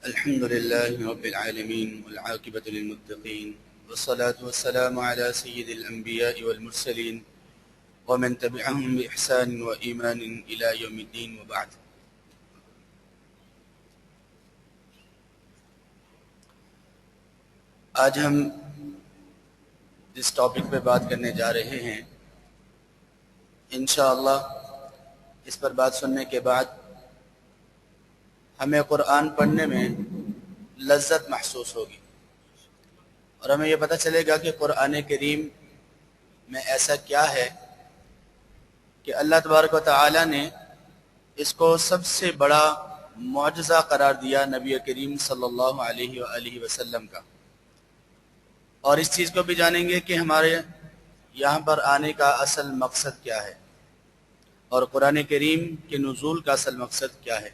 الحمد لله رب العالمين والعاقبة للمتقين والصلاة والسلام على سيد الأنبياء والمرسلين ومن تبعهم بإحسان وإيمان إلى يوم الدين وبعد. آج ہم جس ٹاپک پہ بات کرنے جا رہے ہیں انشاءاللہ اس پر بات سننے کے بعد ہمیں قرآن پڑھنے میں لذت محسوس ہوگی اور ہمیں یہ پتہ چلے گا کہ قرآن کریم میں ایسا کیا ہے کہ اللہ تبارک و تعالی نے اس کو سب سے بڑا معجزہ قرار دیا نبی کریم صلی اللہ علیہ وآلہ وسلم کا، اور اس چیز کو بھی جانیں گے کہ ہمارے یہاں پر آنے کا اصل مقصد کیا ہے اور قرآن کریم کے نزول کا اصل مقصد کیا ہے۔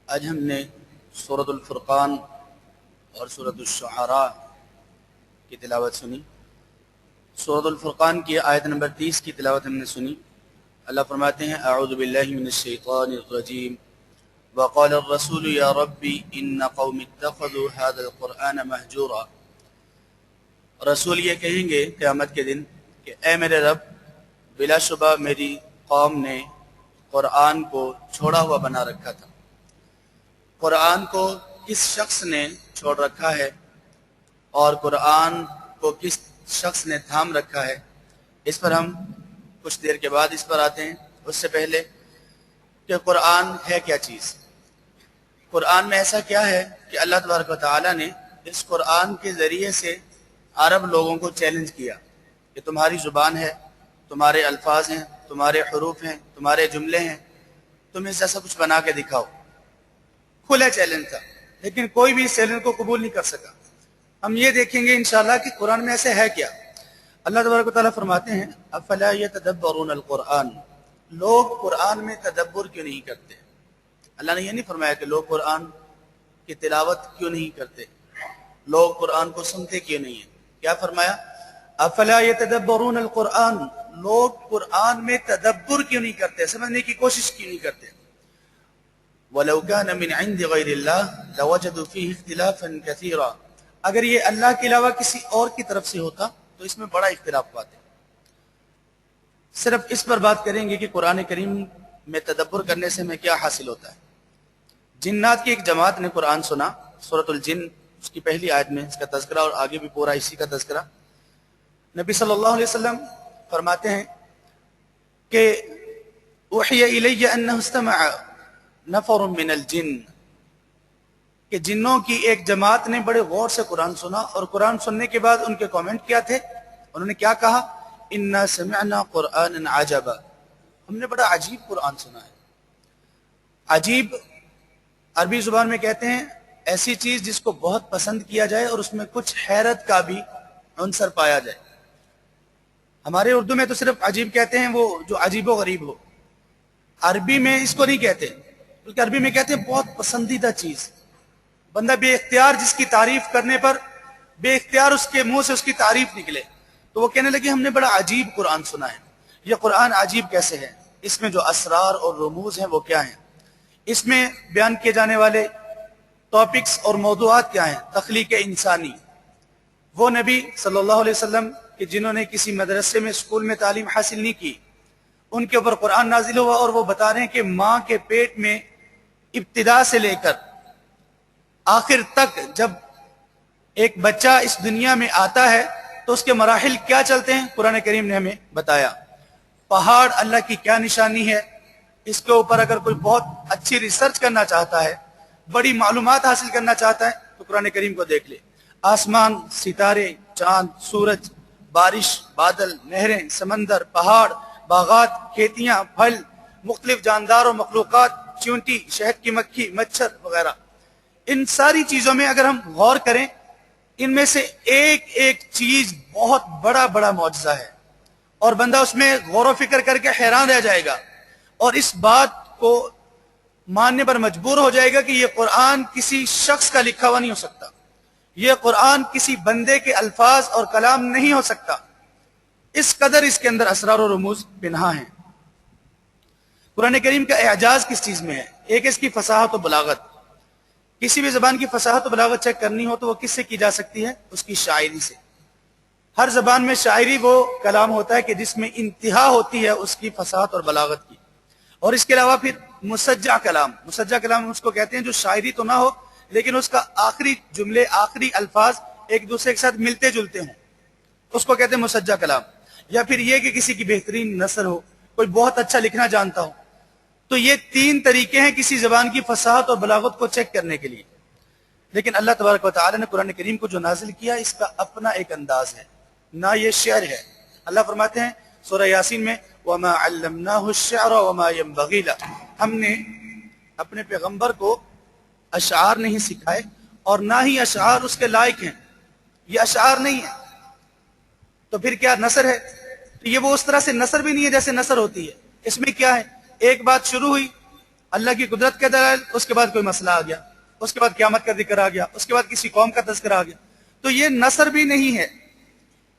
آج ہم نے سورۃ الفرقان اور سورۃ الشعراء کی تلاوت سنی۔ سورۃ الفرقان کی آیت نمبر 30 کی تلاوت ہم نے سنی۔ اللہ فرماتے ہیں اعوذ باللہ من الشیطان الرجیم وقال الرسول یا ربی ان قوم اتخذوا هذا القرآن مہجورا۔ رسول یہ کہیں گے قیامت کے دن کہ اے میرے رب، بلا شبہ میری قوم نے قرآن کو چھوڑا ہوا بنا رکھا تھا۔ قرآن کو کس شخص نے چھوڑ رکھا ہے اور قرآن کو کس شخص نے تھام رکھا ہے، اس پر ہم کچھ دیر کے بعد اس پر آتے ہیں۔ اس سے پہلے کہ قرآن ہے کیا چیز، قرآن میں ایسا کیا ہے کہ اللہ تبارک و تعالی نے اس قرآن کے ذریعے سے عرب لوگوں کو چیلنج کیا کہ تمہاری زبان ہے، تمہارے الفاظ ہیں، تمہارے حروف ہیں، تمہارے جملے ہیں، تم اس ایسا کچھ بنا کے دکھاؤ۔ کھلا چیلنج تھا، لیکن کوئی بھی اس چیلنج کو قبول نہیں کر سکا۔ ہم یہ دیکھیں گے انشاءاللہ کہ قرآن میں ایسے ہے کیا۔ اللہ تبارک و تعالیٰ فرماتے ہیں افلا یتدبرون القرآن، لوگ قرآن میں تدبر کیوں نہیں کرتے۔ اللہ نے یہ نہیں فرمایا کہ لوگ قرآن کی تلاوت کیوں نہیں کرتے، لوگ قرآن کو سنتے کیوں نہیں ہیں۔ کیا فرمایا؟ افلا یتدبرون القرآن، لوگ قرآن میں تدبر کیوں نہیں کرتے، سمجھنے کی کوشش کیوں نہیں کرتے۔ وَلَوْ كَانَ مِنْ عِنْدِ غَيْرِ اللَّهِ لَوَجَدُوا فِيهِ اخْتِلَافًا كَثِيرًا، اگر یہ اللہ کے علاوہ کسی اور کی طرف سے ہوتا تو اس میں بڑا اختلاف پاتے۔ صرف اس پر بات کریں گے کہ قرآن کریم میں تدبر کرنے سے ہمیں کیا حاصل ہوتا ہے۔ جنات کی ایک جماعت نے قرآن سنا، سورۃ الجن اس کی پہلی آیت میں اس کا تذکرہ اور آگے بھی پورا اسی کا تذکرہ۔ نبی صلی اللہ علیہ وسلم فرماتے ہیں کہ اوحی الی انہ استمع نفر من الجن، کہ جنوں کی ایک جماعت نے بڑے غور سے قرآن سنا، اور قرآن سننے کے بعد ان کے کامنٹ کیا تھے، انہوں نے کیا کہا؟ انا سمعنا قرآنا عجبا، ہم نے بڑا عجیب قرآن سنا ہے۔ عجیب عربی زبان میں کہتے ہیں ایسی چیز جس کو بہت پسند کیا جائے اور اس میں کچھ حیرت کا بھی عنصر پایا جائے۔ ہمارے اردو میں تو صرف عجیب کہتے ہیں وہ جو عجیب و غریب ہو، عربی میں اس کو نہیں کہتے، بلکہ عربی میں کہتے ہیں بہت پسندیدہ چیز۔ بندہ بے اختیار جس کی تعریف کرنے پر بے اختیار اس کے منہ سے اس کی تعریف نکلے، تو وہ کہنے لگے ہم نے بڑا عجیب قرآن سنا ہے۔ یہ قرآن عجیب کیسے ہے، اس میں جو اسرار اور رموز ہیں وہ کیا ہیں، اس میں بیان کیے جانے والے ٹاپکس اور موضوعات کیا ہیں۔ تخلیق انسانی، وہ نبی صلی اللہ علیہ وسلم کہ جنہوں نے کسی مدرسے میں اسکول میں تعلیم حاصل نہیں کی، ان کے اوپر قرآن نازل ہوا اور وہ بتا رہے ہیں کہ ماں کے پیٹ میں ابتدا سے لے کر آخر تک جب ایک بچہ اس دنیا میں آتا ہے تو اس کے مراحل کیا چلتے ہیں قرآن کریم نے ہمیں بتایا. پہاڑ اللہ کی کیا نشانی ہے، اس کے اوپر اگر کوئی بہت اچھی ریسرچ کرنا چاہتا ہے، بڑی معلومات حاصل کرنا چاہتا ہے تو قرآن کریم کو دیکھ لے. آسمان، ستارے، چاند، سورج، بارش، بادل، نہریں، سمندر، پہاڑ، باغات، کھیتیاں، پھل، مختلف جاندار و مخلوقات، چیونٹی، شہد کی مکھی، مچھر وغیرہ، ان ساری چیزوں میں اگر ہم غور کریں، ان میں سے ایک ایک چیز بہت بڑا بڑا معجزہ ہے، اور بندہ اس میں غور و فکر کر کے حیران رہ جائے گا، اور اس بات کو ماننے پر مجبور ہو جائے گا کہ یہ قرآن کسی شخص کا لکھا ہوا نہیں ہو سکتا، یہ قرآن کسی بندے کے الفاظ اور کلام نہیں ہو سکتا. اس قدر اس کے اندر اسرار و رموز پنہا ہیں. قرآن کریم کا اعجاز کس چیز میں ہے؟ ایک اس کی فصاحت و بلاغت. کسی بھی زبان کی فصاحت و بلاغت چیک کرنی ہو تو وہ کس سے کی جا سکتی ہے؟ اس کی شاعری سے. ہر زبان میں شاعری وہ کلام ہوتا ہے کہ جس میں انتہا ہوتی ہے اس کی فصاحت اور بلاغت کی. اور اس کے علاوہ پھر مسجع کلام. مسجع کلام اس کو کہتے ہیں جو شاعری تو نہ ہو لیکن اس کا آخری جملے، آخری الفاظ ایک دوسرے کے ساتھ ملتے جلتے ہوں، اس کو کہتے ہیں مسجع کلام. یا پھر یہ کہ کسی کی بہترین نثر ہو، کوئی بہت اچھا لکھنا جانتا ہو. تو یہ تین طریقے ہیں کسی زبان کی فصاحت اور بلاغت کو چیک کرنے کے لیے. لیکن اللہ تبارک و تعالی نے قرآن کریم کو جو نازل کیا اس کا اپنا ایک انداز ہے، نہ یہ شعر ہے. اللہ فرماتے ہیں سورہ یاسین میں وَمَا عَلَّمْنَاهُ الشِّعْرَ وَمَا يَنبَغِي لَهُ، ہم نے اپنے پیغمبر کو اشعار نہیں سکھائے اور نہ ہی اشعار اس کے لائق ہیں. یہ اشعار نہیں ہے تو پھر کیا نثر ہے؟ تو یہ وہ اس طرح سے نثر بھی نہیں ہے جیسے نثر ہوتی ہے. اس میں کیا ہے، ایک بات شروع ہوئی اللہ کی قدرت کے دلائل، اس کے بعد کوئی مسئلہ آ گیا، اس کے بعد قیامت کا ذکر آ گیا، اس کے بعد کسی قوم کا تذکرہ آ گیا. تو یہ نثر بھی نہیں ہے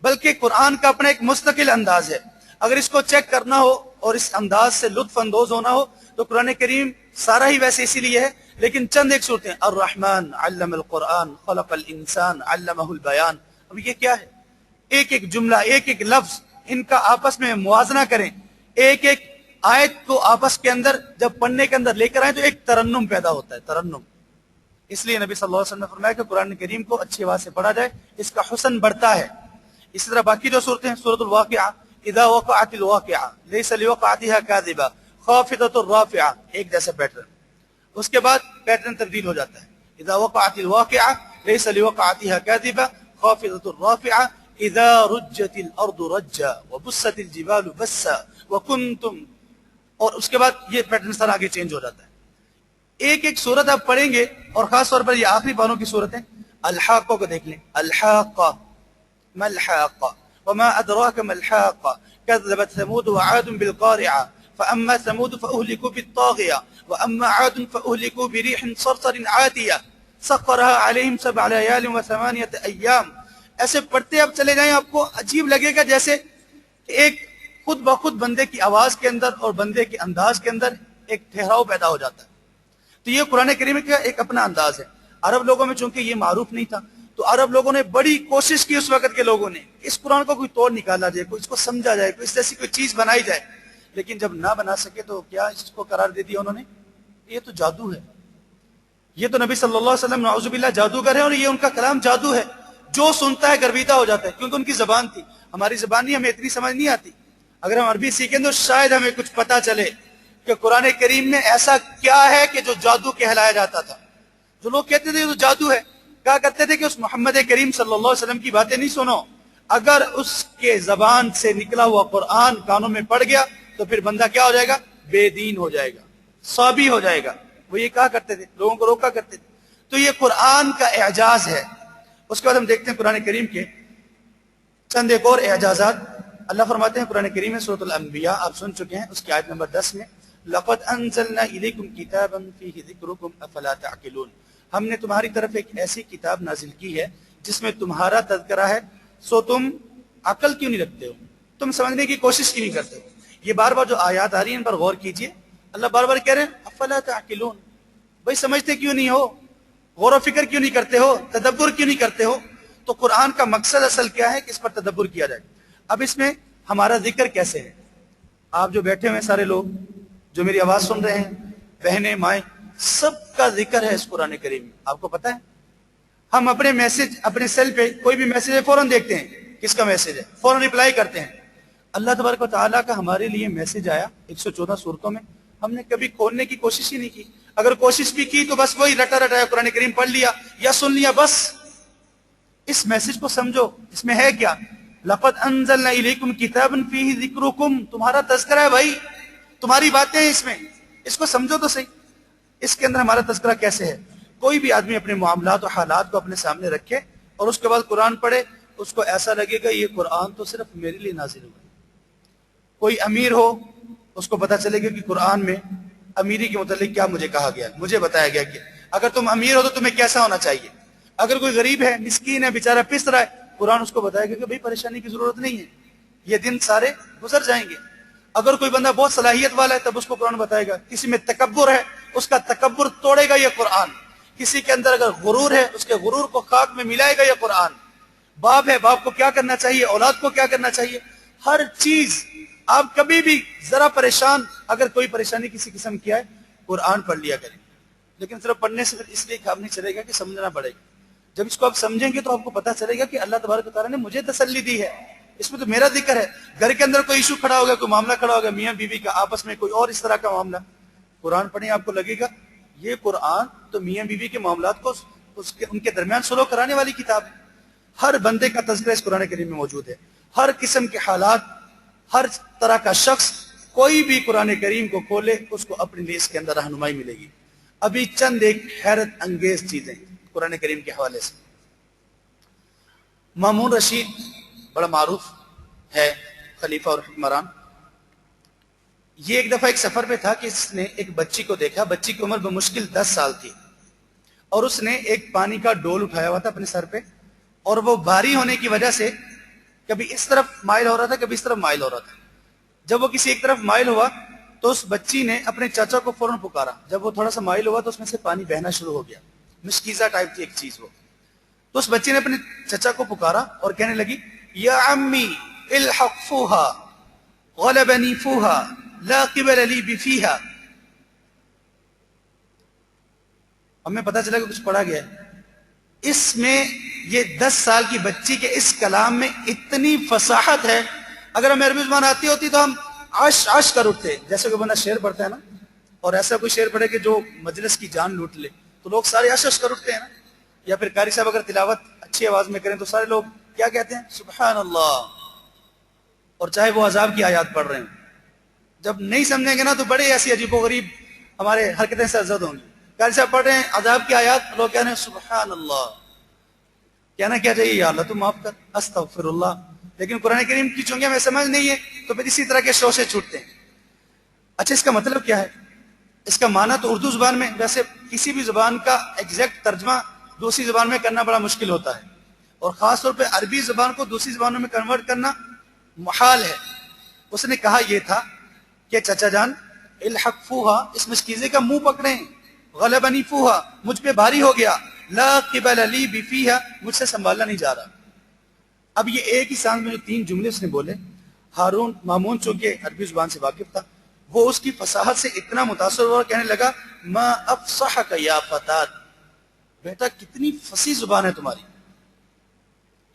بلکہ قرآن کا اپنا ایک مستقل انداز ہے. اگر اس کو چیک کرنا ہو اور اس انداز سے لطف اندوز ہونا ہو تو قرآن کریم سارا ہی ویسے اسی لیے ہے، لیکن چند ایک صورتیں الرحمن علم القرآن خلق الانسان علمہ البیان. اب یہ کیا ہے؟ ایک ایک جملہ، ایک ایک لفظ، ان کا آپس میں موازنہ کریں. ایک ایک آیت کو آپس کے اندر جب پڑھنے کے اندر لے کر آئیں تو ایک ترنم پیدا ہوتا ہے، ترنم. اس لیے نبی صلی اللہ علیہ وسلم نے فرمایا کہ قرآن کریم کو اچھی آواز سے پڑھا جائے، اس کا حسن بڑھتا ہے. اسی طرح باقی جو صورتیں ہیں، سورۃ الواقعہ، اذا وقعت الواقعہ لیس لوقعتها کاذبہ، خافضۃ الرافعہ، ایک جیسا پیٹرن. اس کے بعد پیٹرن تبدیل ہو جاتا ہے. اذا وقعت الواقعہ لیس لوقعتها کاذبہ خافضۃ الرافعہ اذا رجت الارض رجا وبست الجبال بسا وکنتم، اور اس کے بعد یہ پیٹرن سر آگے چینج ہو جاتا ہے. ایک ایک صورت آپ پڑھیں گے، اور خاص طور پر یہ آخری بانوں کی صورت ہے. الحاقہ کو دیکھ لیں، الحاقہ ما الحاقہ وما ادراک ما الحاقہ كذبت ثمود وعاد بالقارعہ فاما ثمود فاهلكوا بالطاغیہ واما عاد فاهلكوا بريح صرصر عاتیہ سخرها عليهم 7 ليال و8 ایام. ایسے پڑھتے اب چلے جائیں، آپ کو عجیب لگے گا جیسے ایک خود بخود بندے کی آواز کے اندر اور بندے کے انداز کے اندر ایک ٹھہراؤ پیدا ہو جاتا ہے. تو یہ قرآن کریم کا ایک اپنا انداز ہے. عرب لوگوں میں چونکہ یہ معروف نہیں تھا تو عرب لوگوں نے بڑی کوشش کی اس وقت کے لوگوں نے اس قرآن کو کوئی توڑ نکالا جائے، کوئی اس کو سمجھا جائے، کوئی اس جیسی کوئی چیز بنائی جائے. لیکن جب نہ بنا سکے تو کیا اس کو قرار دے دیا انہوں نے، یہ تو جادو ہے. یہ تو نبی صلی اللہ علیہ وسلم نعوذ باللہ جادوگر ہے، اور یہ ان کا کلام جادو ہے. جو سنتا ہے گرویدہ ہو جاتا ہے، کیونکہ ان کی زبان تھی. ہماری زبان نہیں، ہمیں اتنی سمجھ نہیں آتی. اگر ہم عربی سیکھیں تو شاید ہمیں کچھ پتا چلے کہ قرآن کریم میں ایسا کیا ہے کہ جو جادو کہلایا جاتا تھا. جو لوگ کہتے تھے وہ جادو ہے، کہا کرتے تھے کہ اس محمد کریم صلی اللہ علیہ وسلم کی باتیں نہیں سنو. اگر اس کے زبان سے نکلا ہوا قرآن کانوں میں پڑ گیا تو پھر بندہ کیا ہو جائے گا؟ بے دین ہو جائے گا، صابی ہو جائے گا. وہ یہ کہا کرتے تھے، لوگوں کو روکا کرتے تھے. تو یہ قرآن کا اعجاز ہے. اس کے بعد ہم دیکھتے ہیں قرآن کریم کے چند ایک اور اعجازات. اللہ فرماتے ہیں قرآن کریم میں سورۃ الانبیاء آپ سن چکے ہیں، اس کی آیت نمبر 10 میں لَقَدْ أَنزَلْنَا إِلَيْكُمْ كِتَابًا فِيهِ ذِكْرُكُمْ أَفَلَا تَعْقِلُونَ، ہم نے تمہاری طرف ایک ایسی کتاب نازل کی ہے جس میں تمہارا تذکرہ ہے، سو تم عقل کیوں نہیں رکھتے ہو، تم سمجھنے کی کوشش کیوں نہیں کرتے ہو. یہ بار بار جو آیات آ رہی ہیں ان پر غور کیجئے. اللہ بار بار کہہ رہے ہیں أَفَلَا تَعْقِلُونَ، بھائی سمجھتے کیوں نہیں ہو، غور و فکر کیوں نہیں کرتے ہو، تدبر کیوں نہیں کرتے ہو. تو قرآن کا مقصد اصل کیا ہے کہ اس پر تدبر کیا جائے. اب اس میں ہمارا ذکر کیسے ہے؟ آپ جو بیٹھے ہوئے سارے لوگ جو میری آواز سن رہے ہیں، بہنیں، مائیں، سب کا ذکر ہے اس قرآن کریم میں. آپ کو پتہ ہے ہم اپنے میسج اپنے سیل پہ کوئی بھی میسج ہے فوراً دیکھتے ہیں کس کا میسج ہے، فوراً رپلائی کرتے ہیں۔ اللہ تبارک و تعالیٰ کا ہمارے لیے میسج آیا 114 صورتوں میں، ہم نے کبھی کھولنے کی کوشش ہی نہیں کی، اگر کوشش بھی کی تو بس وہی رٹا رٹایا قرآن کریم پڑھ لیا یا سن لیا بس۔ اس میسج کو سمجھو، اس میں ہے کیا؟ لقد انزلنا الیکم کتابا فیہ ذکرکم، تمہارا تذکرہ ہے بھائی، تمہاری باتیں ہیں اس میں، اس کو سمجھو تو صحیح۔ اس کے اندر ہمارا تذکرہ کیسے ہے؟ کوئی بھی آدمی اپنے معاملات اور حالات کو اپنے سامنے رکھے اور اس کے بعد قرآن پڑھے، اس کو ایسا لگے گا یہ قرآن تو صرف میرے لیے نازل ہوا ہے۔ کوئی امیر ہو، اس کو پتا چلے گا کہ قرآن میں امیری کے متعلق کیا مجھے کہا گیا، مجھے بتایا گیا کہ اگر تم امیر ہو تو تمہیں کیسا ہونا چاہیے۔ اگر کوئی غریب ہے، مسکین ہے، بیچارہ پس رہا ہے، قرآن اس کو بتائے گا کہ بھئی پریشانی کی ضرورت نہیں ہے، یہ دن سارے گزر جائیں گے۔ اگر کوئی بندہ بہت صلاحیت والا ہے تب اس کو قرآن بتائے گا۔ کسی میں تکبر ہے، اس کا تکبر توڑے گا یہ قرآن۔ کسی کے اندر اگر غرور ہے، اس کے غرور کو خاک میں ملائے گا یہ قرآن۔ باپ ہے، باپ کو کیا کرنا چاہیے، اولاد کو کیا کرنا چاہیے، ہر چیز۔ آپ کبھی بھی ذرا پریشان، اگر کوئی پریشانی کسی قسم کی ہے، قرآن پڑھ لیا کریں۔ لیکن صرف پڑھنے سے اس لیے کام نہیں چلے گا کہ سمجھنا پڑے گا۔ جب اس کو آپ سمجھیں گے تو آپ کو پتہ چلے گا کہ اللہ تبارک و تعالیٰ نے مجھے تسلی دی ہے، اس میں تو میرا ذکر ہے۔ گھر کے اندر کوئی ایشو کھڑا ہوگا، کوئی معاملہ کھڑا ہوگا، میاں بیوی کا آپس میں کوئی اور اس طرح کا معاملہ، قرآن پڑھیں آپ کو لگے گا یہ قرآن تو میاں بیوی کے معاملات کو ان کے درمیان سلو کرانے والی کتاب ہے۔ ہر بندے کا تذکرہ اس قرآن کریم میں موجود ہے، ہر قسم کے حالات، ہر طرح کا شخص کوئی بھی قرآن کریم کو کھولے اس کو اپنے لیے اس کے اندر رہنمائی ملے گی۔ ابھی چند ایک حیرت انگیز چیزیں قرآن کریم کے حوالے سے۔ مامون رشید بڑا معروف ہے خلیفہ اور حکمران، یہ ایک دفعہ ایک سفر پہ تھا کہ اس نے ایک بچی کو دیکھا، بچی کی عمر بمشکل 10 سال تھی، اور اس نے ایک پانی کا ڈول اٹھایا ہوا تھا اپنے سر پہ، اور وہ بھاری ہونے کی وجہ سے کبھی اس طرف مائل ہو رہا تھا، کبھی اس طرف مائل ہو رہا تھا۔ جب وہ کسی ایک طرف مائل ہوا تو اس بچی نے اپنے چاچا کو فوراً پکارا۔ جب وہ تھوڑا سا مائل ہوا تو اس میں سے پانی بہنا شروع ہو گیا، مشکیزہ ٹائپ کی ایک چیز وہ۔ تو اس بچی نے اپنے چچا کو پکارا اور کہنے لگی یا عمی الحق فوہا غلبنی فوہا لا قبل لی بفیہا۔ ہمیں پتہ چلا کہ کچھ پڑھا گیا ہے اس میں، یہ 10 سال کی بچی کے اس کلام میں اتنی فصاحت ہے، اگر ہمیں عربی زبان آتی ہوتی تو ہم عش عش کر اٹھتے، جیسے کہ بندہ شعر پڑھتا ہے نا، اور ایسا کوئی شعر پڑھے کہ جو مجلس کی جان لوٹ لے تو لوگ سارے عش عش کر اٹھتے ہیں نا۔ یا پھر قاری صاحب اگر تلاوت اچھی آواز میں کریں تو سارے لوگ کیا کہتے ہیں، سبحان اللہ، اور چاہے وہ عذاب کی آیات پڑھ رہے ہیں۔ جب نہیں سمجھیں گے نا تو بڑے ایسی عجیب و غریب ہمارے حرکتیں سرزد ہوں گی۔ قاری صاحب پڑھ رہے ہیں عذاب کی آیات، لوگ کہہ رہے ہیں سبحان اللہ، کہنا کیا چاہیے، یا اللہ تم معاف کر، استغفر اللہ۔ لیکن قرآن کریم کی چونکہ ہمیں سمجھ نہیں ہے تو پھر اسی طرح کے شوشے چھوٹتے ہیں۔ اچھا اس کا مطلب کیا ہے؟ اس کا معنی تو اردو زبان میں، ویسے کسی بھی زبان کا ایگزیکٹ ترجمہ دوسری زبان میں کرنا بڑا مشکل ہوتا ہے، اور خاص طور پہ عربی زبان کو دوسری زبانوں میں کنورٹ کرنا محال ہے۔ اس نے کہا یہ تھا کہ چچا جان الحق فوہا، اس مشکیزے کا منہ پکڑیں، غلبنی فوہا، مجھ پہ بھاری ہو گیا، لا قبل لی بفیہا، مجھ سے سنبھالا نہیں جا رہا۔ اب یہ ایک ہی سانس میں جو 3 جملے اس نے بولے، ہارون مامون چونکہ عربی زبان سے واقف تھا، وہ اس کی فصاحت سے اتنا متاثر ہوا، کہنے لگا ما افصحک یا فتات، بیٹا کتنی فصیح زبان ہے تمہاری۔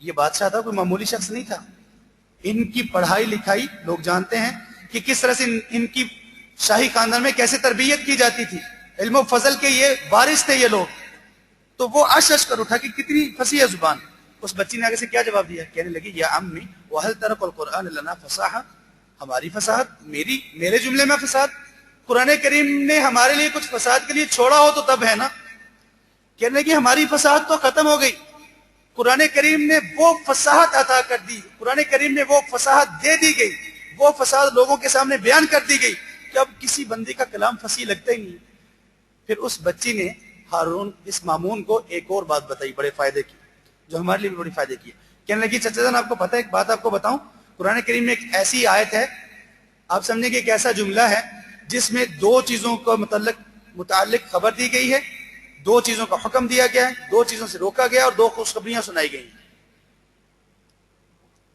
یہ بادشاہ تھا، کوئی معمولی شخص نہیں تھا۔ ان کی پڑھائی لکھائی لوگ جانتے ہیں کہ کس طرح سے ان کی شاہی خاندان میں کیسے تربیت کی جاتی تھی، علم و فضل کے یہ وارث تھے یہ لوگ۔ تو وہ عش عش کر اٹھا کہ کتنی فصیح زبان۔ اس بچی نے آگے سے کیا جواب دیا، کہنے لگی یا امی وہل ترک القرآن لنا فصاحہ، ہماری فصاحت، میرے جملے میں فصاحت، قرآن کریم نے ہمارے لیے کچھ فصاحت کے لیے چھوڑا ہو تو تب ہے نا۔ کہنے لگی ہماری فصاحت تو ختم ہو گئی، قرآن کریم نے وہ فصاحت عطا کر دی، قرآن کریم نے وہ فصاحت دے دی گئی، وہ فصاحت لوگوں کے سامنے بیان کر دی گئی کہ اب کسی بندے کا کلام فصیح لگتا ہی نہیں۔ پھر اس بچی نے ہارون اس مامون کو ایک اور بات بتائی بڑے فائدے کی، جو ہمارے لیے بھی بڑی فائدے کی ہے۔ کہنے لگی چچا جان آپ کو پتہ ہے، ایک بات آپ کو بتاؤں، قرآن کریم میں ایک ایسی آیت ہے، آپ سمجھیں کہ ایک ایسا جملہ ہے جس میں 2 چیزوں کو متعلق خبر دی گئی ہے، 2 چیزوں کا حکم دیا گیا ہے، 2 چیزوں سے روکا گیا اور 2 خوشخبریاں سنائی گئی۔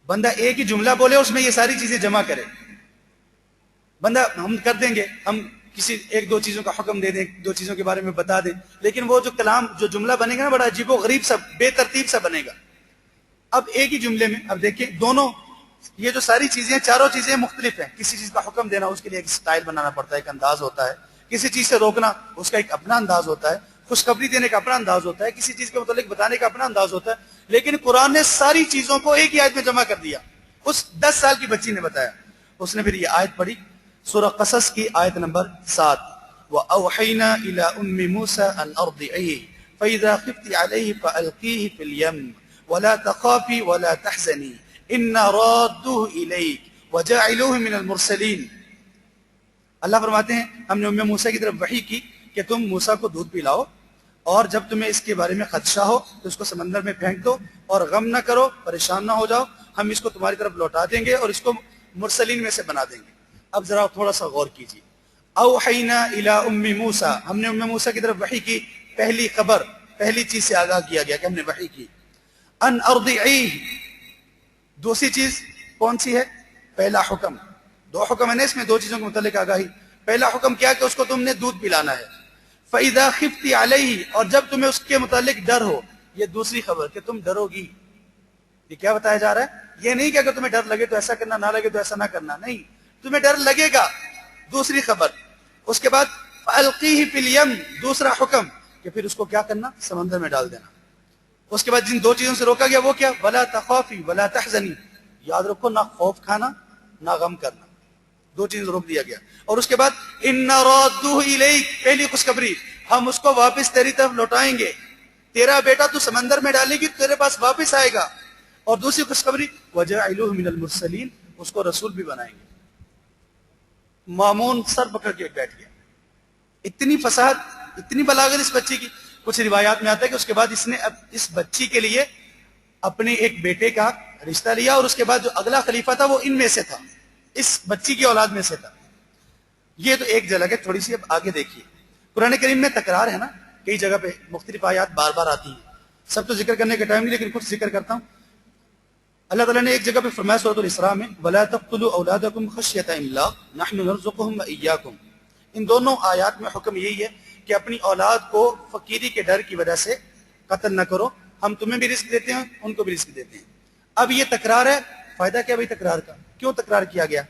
بندہ ایک ہی جملہ بولے اس میں یہ ساری چیزیں جمع کرے، بندہ ہم کر دیں گے، ہم کسی ایک دو چیزوں کا حکم دے دیں، دو چیزوں کے بارے میں بتا دیں، لیکن وہ جو کلام جو جملہ بنے گا نا بڑا عجیب و غریب سا، بے ترتیب سا بنے گا۔ اب ایک ہی جملے میں اب دیکھیں دونوں یہ جو ساری چیزیں چاروں چیزیں مختلف ہیں، کسی چیز کا حکم دینا اس کے لیے ایک سٹائل بنانا پڑتا ہے، ایک انداز ہوتا ہے، کسی چیز سے روکنا اس کا ایک اپنا انداز ہوتا ہے، خوشخبری دینے کا اپنا انداز ہوتا ہے، کسی چیز کے متعلق بتانے کا اپنا انداز ہوتا ہے، لیکن قرآن نے ساری چیزوں کو ایک ہی آیت میں جمع کر دیا۔ اس 10 سال کی بچی نے بتایا، اس نے پھر یہ آیت پڑھی، سورہ قصص کی آیت نمبر 7، وَأَوْحَيْنَا إِلَىٰ أُمِّ مُوسَىٰ أَنْ أَرْضِعِيهِ فَإِذَا خِفْتِ عَلَيْهِ فَأَلْقِيهِ فِي الْيَمِّ وَلَا تَخَافِي وَلَا تَحْزَنِي إِنَّا رَادُّوهُ إِلَيْكِ وَجَاعِلُوهُ مِنَ الْمُرْسَلِينَ۔ اللہ فرماتے ہیں ہم نے ام موسیٰ کی طرف وحی کی کہ تم موسیٰ کو دودھ پلاؤ، اور جب تمہیں اس کے بارے میں خدشہ ہو تو اس کو سمندر میں پھینک دو، اور غم نہ کرو، پریشان نہ ہو جاؤ، ہم اس کو تمہاری طرف لوٹا دیں گے اور اس کو مرسلین میں سے بنا دیں گے۔ اب ذرا تھوڑا سا غور کیجیے، اوحینا الی ام موسیٰ، ہم نے ام موسیٰ کی طرف وحی کی، پہلی خبر، پہلی چیز سے آگاہ کیا گیا کہ ہم نے وحی کی، ان ارضعیہ، دوسری چیز کون سی ہے؟ پہلا حکم، دو حکم ہے نا اس میں، دو چیزوں کے متعلق آگاہی۔ پہلا حکم کیا کہ اس کو تم نے دودھ پلانا ہے، فَإِذَا خِفْتِ عَلَيْهِ، اور جب تمہیں اس کے متعلق ڈر ہو، یہ دوسری خبر کہ تم ڈرو گی۔ یہ کیا بتایا جا رہا ہے؟ یہ نہیں کہ اگر تمہیں ڈر لگے تو ایسا کرنا، نہ لگے تو ایسا نہ کرنا، نہیں، تمہیں ڈر لگے گا، دوسری خبر۔ اس کے بعد فَأَلْقِيهِ فِي الْيَمِّ، دوسرا حکم کہ پھر اس کو کیا کرنا؟ سمندر میں ڈال دینا۔ اس کے بعد جن دو چیزوں سے روکا گیا وہ کیا؟ وَلَا تَخَافِي وَلَا تَحْزَنِي، یاد رکھو نہ خوف کھانا نہ غم کرنا، دو چیزیں روک دیا گیا۔ اور اس کے بعد إِنَّا رَادُّوهُ إِلَيْكَ، پہلی خوشخبری ہم اس کو واپس تیری طرف لوٹائیں گے، تیرا بیٹا تو سمندر میں ڈالے گی، تیرے پاس واپس آئے گا۔ اور دوسری خوشخبری وَجَاعِلُوهُ مِنَ الْمُرْسَلِينَ، اس کو رسول بھی بنائیں گے۔ مامون سر پکڑ کے بیٹھ گیا، اتنی فصاحت، اتنی بلاغت اس بچی کی۔ کچھ روایات میں آتا ہے کہ اس کے بعد اس نے اس بچی کے لیے اپنے ایک بیٹے کا رشتہ لیا، اور اس کے بعد جو اگلا خلیفہ تھا وہ ان میں سے تھا، اس بچی کی اولاد میں سے تھا۔ یہ تو ایک جگہ ہے، تھوڑی سی اب آگے دیکھیے، قرآن کریم میں تکرار ہے نا، کئی جگہ پہ مختلف آیات بار بار آتی ہیں، سب تو ذکر کرنے کا ٹائم نہیں، لیکن کچھ ذکر کرتا ہوں۔ اللہ تعالیٰ نے ایک جگہ پہ فرمایا سورۃ الاسراء میں، وَلَا تَقْتُلُوا أَوْلَادَكُمْ خَشْيَةَ إِمْلَاقٍ نَحْنُ نَرْزُقُهُمْ وَإِيَّاكُمْ۔ ان دونوں آیات میں حکم یہی ہے کہ اپنی اولاد کو فقیری کے ڈر کی وجہ سے قتل نہ کرو، ہم تمہیں بھی رزق دیتے ہیں ان کو بھی رزق دیتے ہیں۔ اب یہ تکرار ہے، فائدہ کیا بھائی تکرار کا؟ کیوں تکرار کیا گیا؟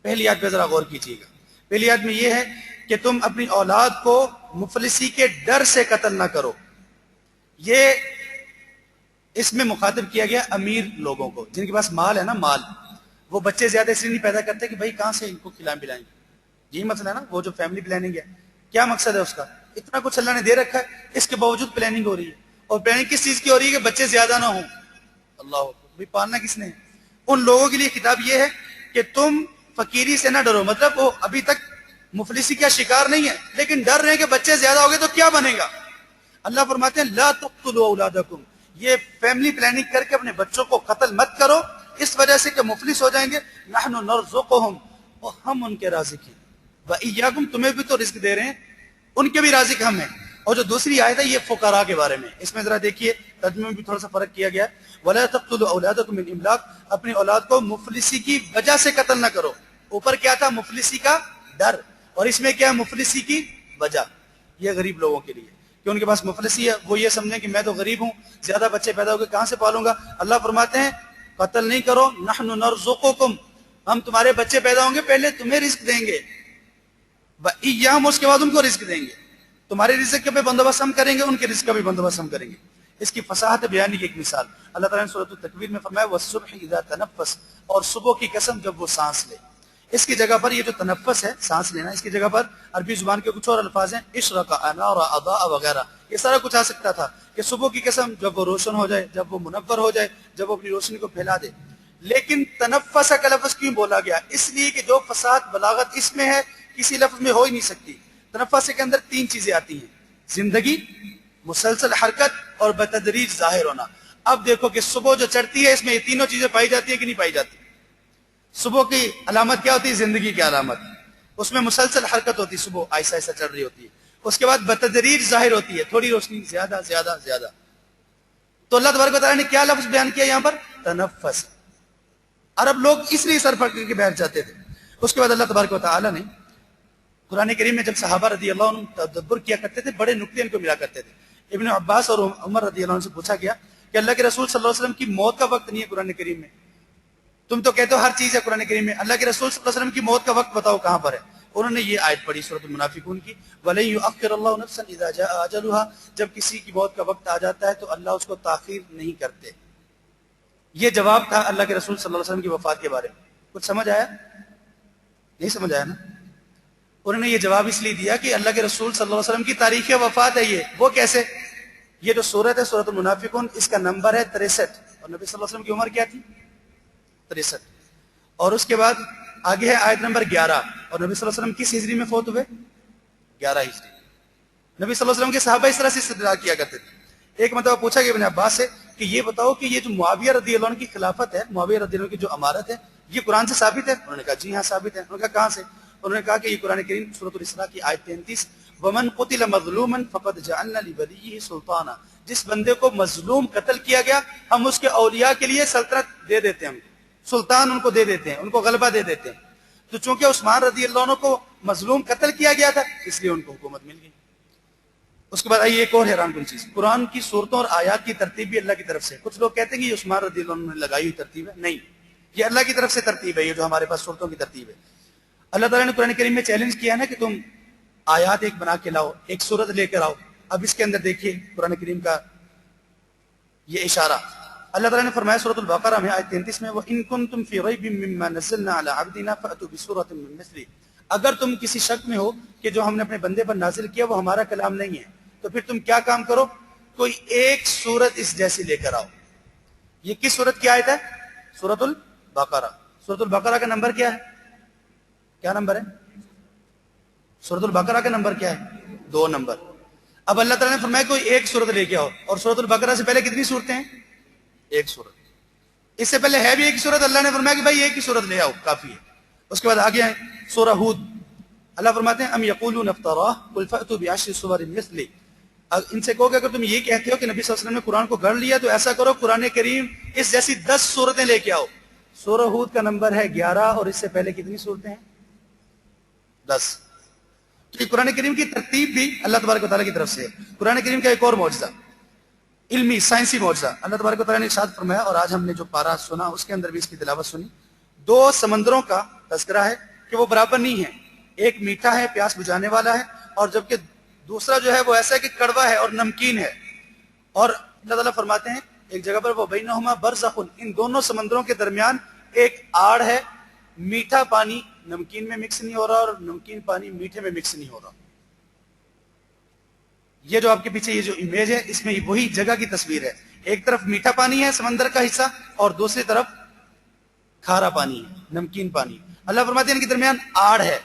پہلی آیت پہ ذرا غور کیجیے گا، پہلی آیت میں یہ ہے کہ تم اپنی اولاد کو مفلسی کے ڈر سے قتل نہ کرو۔ یہ اس میں مخاطب کیا گیا امیر لوگوں کو، جن کے پاس مال ہے نا، مال، وہ بچے زیادہ اس لیے نہیں پیدا کرتے کہ بھائی کہاں سے ان کو کھلائیں پلائیں گے، یہی مسئلہ ہے نا، وہ جو فیملی پلاننگ ہے، کیا مقصد ہے اس کا؟ اتنا کچھ اللہ نے دے رکھا ہے، اس کے باوجود پلاننگ ہو رہی ہے، اور پلاننگ کس چیز کی ہو رہی ہے؟ کہ بچے زیادہ نہ ہوں۔ اللہ اکبر، بھائی پالنا کس نے ہے؟ ان لوگوں کے لیے خطاب یہ ہے کہ تم فقیری سے نہ ڈرو، مطلب وہ ابھی تک مفلسی کا شکار نہیں ہے، لیکن ڈر رہے ہیں کہ بچے زیادہ ہو گئے تو کیا بنے گا۔ اللہ فرماتے ہیں لا تقتلوا اولادکم، یہ فیملی پلاننگ کر کے اپنے بچوں کو قتل مت کرو اس وجہ سے کہ مفلس ہو جائیں گے۔ نحن نرزقهم، اور ہم ان کے رازق ہیں، وإیاکم، تمہیں بھی تو رزق دے رہے ہیں، ان کے بھی رازق ہم ہیں۔ اور جو دوسری آیت ہے یہ فقراء کے بارے میں، اس میں ذرا دیکھیے ترجمے میں بھی تھوڑا سا فرق کیا گیا ہے، ولا تقتلوا اولادکم من املاق، اپنی اولاد کو مفلسی کی وجہ سے قتل نہ کرو۔ اوپر کیا تھا؟ مفلسی کا ڈر، اور اس میں کیا ہے؟ مفلسی کی وجہ۔ یہ غریب لوگوں کے لیے کہ ان کے پاس مفلسی ہے، وہ یہ سمجھیں کہ میں تو غریب ہوں، زیادہ بچے پیدا ہو کے کہاں سے پالوں گا۔ اللہ فرماتے ہیں قتل نہیں کرو، نحن نرزقکم، ہم تمہارے بچے پیدا ہوں گے، پہلے تمہیں رزق دیں گے، وإیاہم، اس کے بعد ان کو رزق دیں گے، تمہارے رزق کا بھی بندوبست ہم کریں گے، ان کے رزق کا بھی بندوبست ہم کریں گے۔ اس کی فصاحت بیانی کی ایک مثال اللہ تعالیٰ نے سورۃ التکویر میں فرمایا والصبح اذا تنفس، اور صبح کی قسم جب وہ سانس لے۔ اس کی جگہ پر یہ جو تنفس ہے، سانس لینا، اس کی جگہ پر عربی زبان کے کچھ اور الفاظ ہیں، اشرق، انار، اضاء وغیرہ، یہ سارا کچھ آ سکتا تھا کہ صبح کی قسم جب وہ روشن ہو جائے، جب وہ منور ہو جائے، جب وہ اپنی روشنی کو پھیلا دے۔ لیکن تنفس کا لفظ کیوں بولا گیا؟ اس لیے کہ جو فصاحت بلاغت اس میں ہے کسی لفظ میں ہو ہی نہیں سکتی۔ تنفس کے اندر تین چیزیں آتی ہیں، زندگی، مسلسل حرکت، اور بتدریج ظاہر ہونا۔ اب دیکھو کہ صبح جو چڑھتی ہے اس میں یہ تینوں چیزیں پائی جاتی ہیں کہ نہیں پائی جاتی؟ صبح کی علامت کیا ہوتی ہے؟ زندگی کی علامت، اس میں مسلسل حرکت ہوتی ہے، صبح آہستہ آہستہ چڑھ رہی ہوتی ہے۔ اس کے بعد بتدریج ظاہر ہوتی ہے، تھوڑی روشنی، زیادہ زیادہ زیادہ۔ تو اللہ تبارک و تعالیٰ نے کیا لفظ بیان کیا یہاں پر؟ تنفس۔ عرب لوگ اس لیے سر پکڑ کے بیٹھ جاتے تھے۔ اس کے بعد اللہ تبارک و تعالیٰ نے قرآن کریم میں جب صحابہ رضی اللہ عنہ تدبر کیا کرتے تھے بڑے نکتے ان کو ملا کرتے تھے. ابن عباس اور عمر رضی اللہ عنہ سے پوچھا گیا کہ اللہ کے رسول صلی اللہ علیہ وسلم کی موت کا وقت نہیں ہے قرآن کریم میں, تم تو کہتے ہو ہر چیز ہے قرآن کریم میں, اللہ کے رسول صلی اللہ علیہ وسلم کی موت کا وقت بتاؤ کہاں پر ہے. انہوں نے یہ آیت پڑھی سورۃ المنافقون کی, وَلَن يُؤَخِّرَ اللَّهُ نَفْسًا إِذَا جَاءَ أَجَلُهَا, جب کسی کی موت کا وقت آ جاتا ہے تو اللہ اس کو تاخیر نہیں کرتے. یہ جواب تھا اللہ کے رسول صلی اللہ علیہ وسلم کی وفات کے بارے میں. کچھ سمجھ آیا؟ نہیں سمجھ آیا نا؟ انہوں نے یہ جواب اس لیے دیا کہ اللہ کے رسول صلی اللہ علیہ وسلم کی تاریخ وفات ہے یہ. وہ کیسے؟ یہ جو سورت ہے سورۃ المنافقون, اس کا نمبر ہے 63, اور نبی صلی اللہ علیہ وسلم کی عمر کیا تھی؟ 63. اور اس کے بعد آگے ہے آیت نمبر 11, اور نبی صلی اللہ علیہ وسلم کس ہجری میں فوت ہوئے؟ 11 ہجری. نبی صلی اللہ علیہ وسلم کے صحابہ اس طرح سے استدلال کیا کرتے تھے. ایک مرتبہ پوچھا گیا ابن عباس سے کہ یہ بتاؤ کہ یہ جو معاویہ رضی اللہ عنہ کی خلافت ہے, معاویہ رضی اللہ عنہ کی جو امارت ہے, یہ قرآن سے ثابت ہے؟ انہوں نے کہا جی ہاں ثابت ہے. انہوں نے کہا کہاں سے؟ انہوں نے کہا کہ یہ قرآن کریم سورۃ الاسراء کی آیت 33, وَمَنْ قُتِلَ مَظْلُومًا فَقَدْ جَعَلْنَا لِوَلِيِّهِ سُلْطَانًا, جس بندے کو مظلوم قتل کیا گیا ہم اس کے اولیاء کے لیے سلطنت دے دیتے ہیں, ہم سلطان ان کو دے دیتے ہیں, ان کو غلبہ دے دیتے ہیں. تو چونکہ عثمان رضی اللہ عنہ کو مظلوم قتل کیا گیا تھا اس لیے ان کو حکومت مل گئی. اس کے بعد آئیے ایک اور حیران کن چیز, قرآن کی صورتوں اور آیات کی ترتیب بھی اللہ کی طرف سے. کچھ لوگ کہتے ہیں کہ یہ عثمان رضی اللہ عنہ نے لگائی ہوئی ترتیب ہے. نہیں, یہ اللہ کی طرف سے ترتیب ہے. یہ جو ہمارے پاس صورتوں کی ترتیب ہے, اللہ تعالیٰ نے قرآن کریم میں چیلنج کیا نا کہ تم آیات ایک بنا کے لاؤ, ایک صورت لے کر آؤ. اب اس کے اندر دیکھیے قرآن کریم کا یہ اشارہ. اللہ تعالیٰ نے فرمایا سورۃ البقرہ میں آیت 33 میں, وَإِن كُنتُمْ فِي رَيْبٍ مِّمَّا نَزَّلْنَا عَلَىٰ عَبْدِنَا فَأْتُوا بِسُورَةٍ مِّن مِّثْلِهِ, اگر تم کسی شک میں ہو کہ جو ہم نے اپنے بندے پر نازل کیا وہ ہمارا کلام نہیں ہے تو پھر تم کیا کام کرو, کوئی ایک صورت اس جیسی لے کر آؤ. یہ کس صورت کی آیت ہے؟ سورۃ البقرہ. سورۃ البقرہ کا نمبر کیا ہے؟ کیا نمبر ہے سورۃ البقرہ کا؟ نمبر کیا ہے؟ 2 نمبر. اب اللہ تعالیٰ نے فرمایا کوئی ایک صورت لے کے آؤ, اور سورۃ البقرہ سے پہلے کتنی صورتیں ہیں؟ ایک صورت. اس سے پہلے ہے بھی ایک صورت, اللہ نے فرمایا کہ بھائی ایک ہی صورت لے آؤ کافی ہے. اس کے بعد آگے ہیں سورہ ہود, اللہ فرماتے ہیں ام یقولون افتراہ قل فأتوا بعشر سور مثلہ, ان سے کہو کہ اگر تم یہ کہتے ہو کہ نبی صلی اللہ علیہ وسلم نے قرآن کو گھڑ لیا تو ایسا کرو قرآن کریم اس جیسی 10 صورتیں لے کے آؤ. سورہ ہود کا نمبر ہے 11, اور اس سے پہلے کتنی صورتیں ہیں؟ 10. تو یہ قرآن کریم کی ترتیب بھی اللہ تبارک و تعالیٰ کی طرف سے ہے. قرآن کریم کا ایک اور معجزہ, علمی سائنسی معجزہ, اللہ تبارک و تعالیٰ نے ارشاد فرمایا, اور آج ہم نے جو پارہ سنا اس کے اندر بھی اس کی تلاوت سنی. 2 سمندروں کا تذکرہ ہے کہ وہ برابر نہیں ہے, ایک میٹھا ہے پیاس بجھانے والا ہے, اور جبکہ دوسرا جو ہے وہ ایسا ہے کہ کڑوا ہے اور نمکین ہے. اور اللہ تعالیٰ فرماتے ہیں ایک جگہ پر وَبَيْنَهُمَا بَرْزَخٌ, ان دونوں سمندروں کے درمیان ایک آڑ ہے, میٹھا پانی نمکین میں مکس نہیں ہو رہا اور نمکین پانی میٹھے میں مکس نہیں ہو رہا. یہ جو آپ کے پیچھے یہ جو امیج ہے اس میں وہی جگہ کی تصویر ہے. ایک طرف میٹھا پانی ہے سمندر کا حصہ, اور دوسری طرف کھارا پانی ہے, نمکین پانی. اللہ فرماتے ہیں ان کے درمیان آڑ ہے,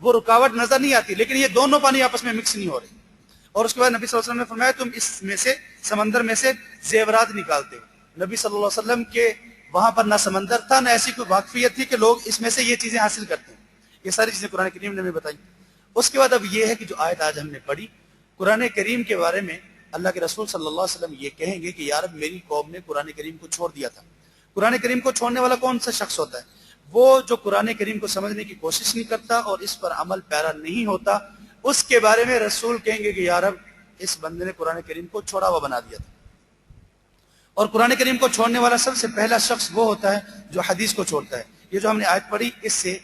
وہ رکاوٹ نظر نہیں آتی, لیکن یہ دونوں پانی آپس میں مکس نہیں ہو رہے. اور اس کے بعد نبی صلی اللہ علیہ وسلم نے فرمایا تم اس میں سے سمندر میں سے زیورات نکالتے ہو. نبی صلی اللہ علیہ وسلم کے وہاں پر نہ سمندر تھا نہ ایسی کوئی واقفیت تھی کہ لوگ اس میں سے یہ چیزیں حاصل کرتے ہیں. یہ ساری چیزیں قرآن کریم نے ہمیں بتائی. اس کے بعد اب یہ ہے کہ جو آیت آج ہم نے پڑھی قرآن کریم کے بارے میں, اللہ کے رسول صلی اللہ علیہ وسلم یہ کہیں گے کہ یا رب میری قوم نے قرآن کریم کو چھوڑ دیا تھا. قرآن کریم کو چھوڑنے والا کون سا شخص ہوتا ہے؟ وہ جو قرآن کریم کو سمجھنے کی کوشش نہیں کرتا اور اس پر عمل پیرا نہیں ہوتا. اس کے بارے میں رسول کہیں گے کہ یا رب اس بندے نے قرآن کریم کو چھوڑا ہوا بنا دیا تھا. اور قرآن کریم کو چھوڑنے والا سب سے پہلا شخص وہ ہوتا ہے جو حدیث کو چھوڑتا ہے. یہ جو ہم نے آیت پڑھی اس سے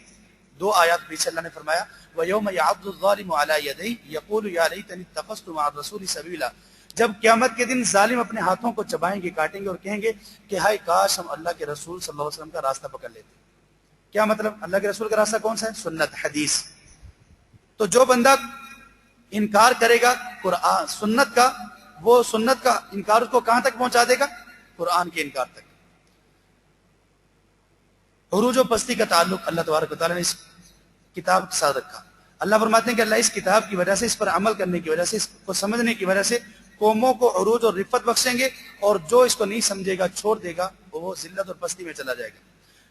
2 آیات پیچھے اللہ نے فرمایا وَيَوْمَ يَعَضُّ الظَّالِمُ عَلَى يَدَيْهِ يَقُولُ يَا لَيْتَنِي اتَّخَذْتُ مَعَ الرَّسُولِ سَبِيلًا, جب قیامت کے دن ظالم اپنے ہاتھوں کو چبائیں گے, کاٹیں گے اور کہیں گے کہ ہائے کاش ہم اللہ کے رسول صلی اللہ علیہ وسلم کا راستہ پکڑ لیتے. کیا مطلب؟ اللہ کے رسول کا راستہ کون سا ہے؟ سنت, حدیث. تو جو بندہ انکار کرے گا قرآن سنت کا, وہ سنت کا انکار اس کو کہاں تک پہنچا دے گا؟ قرآن کے انکار تک. عروج و پستی کا تعلق اللہ تبارک و تعالیٰ نے اس کتاب کے ساتھ رکھا. اللہ فرماتے ہیں کہ اللہ اس کتاب کی وجہ سے, اس پر عمل کرنے کی وجہ سے, اس کو سمجھنے کی وجہ سے قوموں کو عروج اور رفت بخشیں گے, اور جو اس کو نہیں سمجھے گا چھوڑ دے گا وہ ذلت اور پستی میں چلا جائے گا.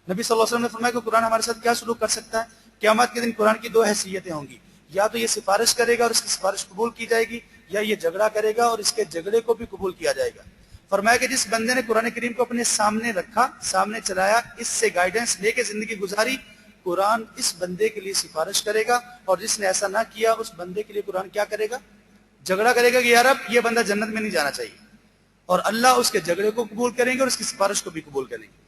نبی صلی اللہ علیہ وسلم نے فرمایا کہ قرآن ہمارے ساتھ کیا سلوک کر سکتا ہے؟ قیامت کے دن قرآن کی 2 حیثیتیں ہوں گی, یا تو یہ سفارش کرے گا اور اس کی سفارش قبول کی جائے گی, یا یہ جھگڑا کرے گا اور اس کے جھگڑے کو بھی قبول کیا جائے گا. فرمایا کہ جس بندے نے قرآن کریم کو اپنے سامنے رکھا, سامنے چلایا, اس سے گائیڈنس لے کے زندگی گزاری, قرآن اس بندے کے لیے سفارش کرے گا، اور جس نے ایسا نہ کیا اس بندے کے لیے قرآن کیا کرے گا؟ جھگڑا کرے گا کہ یا رب یہ بندہ جنت میں نہیں جانا چاہیے، اور اللہ اس کے جھگڑے کو قبول کریں گے اور اس کی سفارش کو بھی قبول کریں گے۔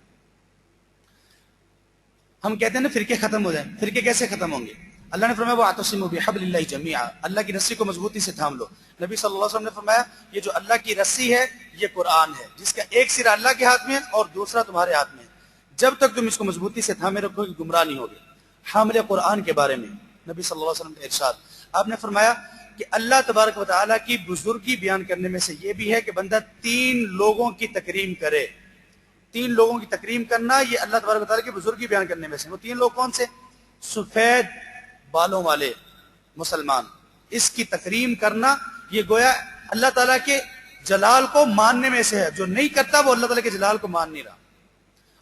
ہم کہتے ہیں نا فرقے ختم ہو جائیں، فرقے کیسے ختم ہوں گے؟ اللہ نے فرمایا وَاعْتَصِمُوا بِحَبْلِ اللَّهِ جَمِيعًا، اللہ کی رسی کو مضبوطی سے تھام لو۔ نبی صلی اللہ علیہ وسلم نے فرمایا یہ جو اللہ کی رسی ہے یہ قرآن ہے، جس کا ایک سرا اللہ کے ہاتھ میں ہے اور دوسرا تمہارے ہاتھ میں ہے، جب تک تم اس کو مضبوطی سے تھامے رکھو گے گمراہ نہیں ہوگے۔ حامل قرآن کے بارے میں نبی صلی اللہ علیہ وسلم کا ارشاد، آپ نے فرمایا کہ اللہ تبارک و تعالیٰ کی بزرگی بیان کرنے میں سے یہ بھی ہے کہ بندہ 3 لوگوں کی تکریم کرے۔ 3 لوگوں کی تکریم کرنا یہ اللہ تبارک و تعالیٰ کی بزرگی بیان کرنے میں سے۔ وہ 3 لوگ کون سے؟ سفید بالوں والے مسلمان، اس کی تکریم کرنا یہ گویا اللہ تعالیٰ کے جلال کو ماننے میں سے ہے، جو نہیں کرتا وہ اللہ تعالیٰ کے جلال کو مان نہیں رہا۔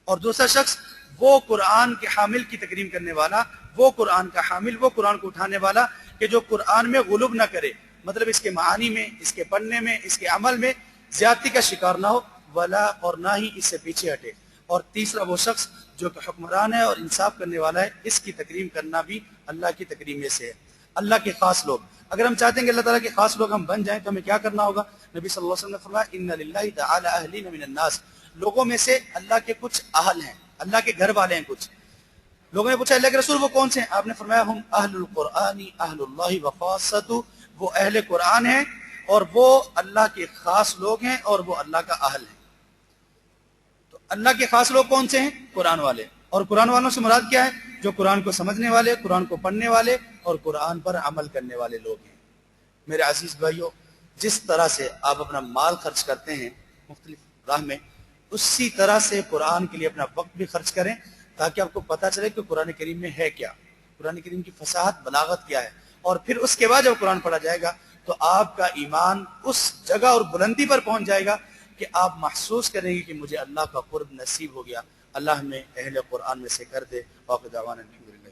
اور دوسرا شخص وہ قرآن کے حامل کی تکریم کرنے والا، وہ قرآن کا حامل، وہ قرآن کو اٹھانے والا کہ جو قرآن میں غلوب نہ کرے، مطلب اس کے معانی میں، اس کے پڑھنے میں، اس کے عمل میں زیادتی کا شکار نہ ہو، ولا اور نہ ہی اس سے پیچھے ہٹے۔ اور تیسرا وہ شخص جو کہ حکمران ہے اور انصاف کرنے والا ہے، اس کی تکریم کرنا بھی اللہ کی تکریم میں سے ہے۔ اللہ کے خاص لوگ، اگر ہم چاہتے ہیں کہ اللہ تعالیٰ کے خاص لوگ ہم بن جائیں تو ہمیں کیا کرنا ہوگا؟ نبی صلی اللہ علیہ وسلم نے فرمایا ان للہ تعالی اہلین من الناس، لوگوں میں سے اللہ کے کچھ اہل ہیں، اللہ کے گھر والے ہیں کچھ۔ لوگوں نے پوچھا اللہ کے رسول وہ کون سے ہیں؟ آپ نے فرمایا ہم اہل القرآن اہل اللہ وخاصۃ، وہ اہل قرآن ہیں اور وہ اللہ کے خاص لوگ ہیں اور وہ اللہ کا اہل ہیں۔ تو اللہ کے خاص لوگ کون سے ہیں؟ قرآن والے۔ اور قرآن والوں سے مراد کیا ہے؟ جو قرآن کو سمجھنے والے، قرآن کو پڑھنے والے اور قرآن پر عمل کرنے والے لوگ ہیں۔ میرے عزیز بھائیو، جس طرح سے آپ اپنا مال خرچ کرتے ہیں مختلف راہ میں، اسی طرح سے قرآن کے لیے اپنا وقت بھی خرچ کریں، تاکہ آپ کو پتہ چلے کہ قرآن کریم میں ہے کیا، قرآن کریم کی فصاحت بلاغت کیا ہے۔ اور پھر اس کے بعد جب قرآن پڑھا جائے گا تو آپ کا ایمان اس جگہ اور بلندی پر پہنچ جائے گا کہ آپ محسوس کریں گے کہ مجھے اللہ کا قرب نصیب ہو گیا۔ اللہ ہمیں اہل قرآن میں سے کر دے۔ واقع دعوانا الحمدللہ۔